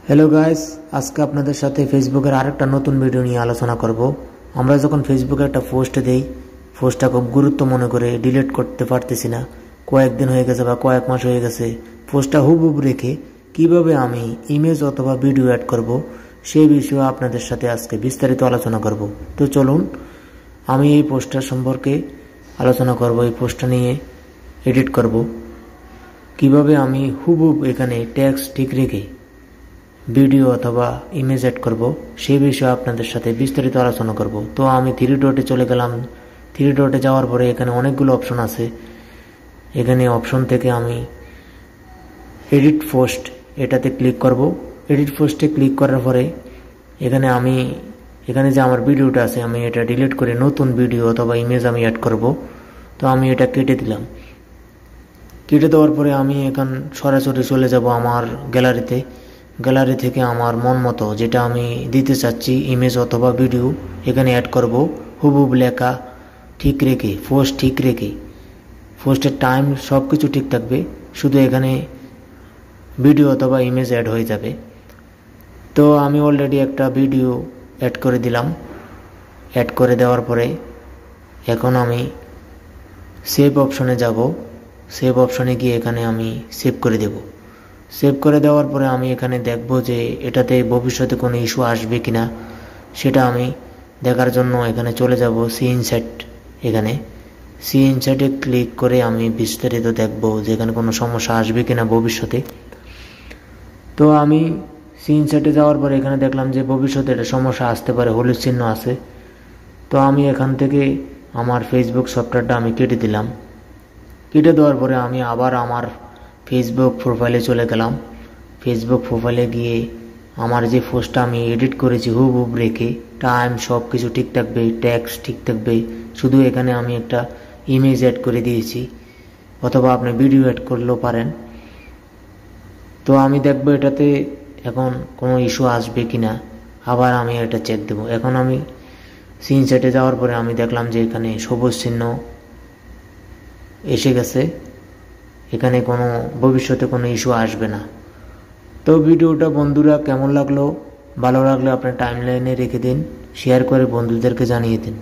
Hello guys, আজকে আপনাদের সাথে ফেসবুকের আরেকটা নতুন ভিডিও নিয়ে আলোচনা করব। আমরা যখন ফেসবুকে একটা পোস্ট দেই, পোস্টটা খুব গুরুত্ব মনে করে ডিলিট করতে পারতেছি না, কয়েকদিন হয়ে গেছে বা কয়েক মাস হয়ে গেছে, পোস্টটা হুবহুব রেখে কিভাবে আমি ইমেজ অথবা ভিডিও অ্যাড করব সেই বিষয়ে আপনাদের সাথে আজকে বিস্তারিত আলোচনা করব। তো চলুন আমি এই পোস্টটার সম্পর্কে আলোচনা করব। এই পোস্টটা নিয়ে এডিট করব, কিভাবে আমি হুবহুব এখানে টেক্সট ঠিক রেখে ভিডিও অথবা ইমেজ অ্যাড করব সেই বিষয়ে আপনাদের সাথে বিস্তারিত আলোচনা করব। তো আমি থ্রি ডটে চলে গেলাম। থ্রি ডটে যাওয়ার পরে এখানে অনেকগুলো অপশন আছে। এখানে অপশন থেকে আমি এডিট পোস্ট এটাতে ক্লিক করব। এডিট পোস্টে ক্লিক করার পরে এখানে যে আমার ভিডিওটা আছে আমি এটা ডিলিট করে নতুন ভিডিও অথবা ইমেজ আমি অ্যাড করব। তো আমি এটা কেটে দিলাম। কেটে দেওয়ার পরে আমি এখন সরাসরি চলে যাব আমার গ্যালারিতে। গ্যালারি থেকে আমার মন মতো যেটা আমি দিতে চাচ্ছি ইমেজ অথবা ভিডিও এখানে অ্যাড করব। হুবহুব লেখা ঠিক রেখে, পোস্ট ঠিক রেখে, পোস্টের টাইম সব কিছু ঠিক থাকবে, শুধু এখানে ভিডিও অথবা ইমেজ অ্যাড হয়ে যাবে। তো আমি অলরেডি একটা ভিডিও অ্যাড করে দিলাম। অ্যাড করে দেওয়ার পরে এখন আমি সেভ অপশনে যাব। সেভ অপশনে গিয়ে এখানে আমি সেভ করে দেব। সেভ করে দেওয়ার পরে আমি এখানে দেখব যে এটাতে ভবিষ্যতে কোনো ইস্যু আসবে কিনা, সেটা আমি দেখার জন্য এখানে চলে যাব সি ইনসাইট। এখানে সি ইনসাইটে ক্লিক করে আমি বিস্তারিত দেখব যে এখানে কোনো সমস্যা আসবে কিনা ভবিষ্যতে। তো আমি সি ইনসাইটে যাওয়ার পরে এখানে দেখলাম যে ভবিষ্যতে এটা সমস্যা আসতে পারে, হলুদ চিহ্ন আছে। তো আমি এখান থেকে আমার ফেসবুক সফটওয়্যারটা আমি কেটে দিলাম। কেটে দেওয়ার পরে আমি আবার আমার ফেসবুক প্রোফাইলে চলে গেলাম। ফেসবুক প্রোফাইলে গিয়ে আমার যে পোস্টটা আমি এডিট করেছি হুবহুব রেখে টাইম সব কিছু ঠিক থাকবে, টেক্সট ঠিক থাকবে, শুধু এখানে আমি একটা ইমেজ অ্যাড করে দিয়েছি অথবা আপনি ভিডিও অ্যাড করলেও পারেন। তো আমি দেখব এটাতে এখন কোনো ইস্যু আসবে কিনা, আবার আমি এটা চেক দেব। এখন আমি সিন সেটে যাওয়ার পরে আমি দেখলাম যে এখানে সবুজ চিহ্ন এসে গেছে, এখানে কোনো ভবিষ্যতে কোনো ইস্যু আসবে না। তো ভিডিওটা বন্ধুরা কেমন লাগলো, ভালো লাগলে আপনার টাইমলাইনে রেখে দিন, শেয়ার করে বন্ধুদেরকে জানিয়ে দিন।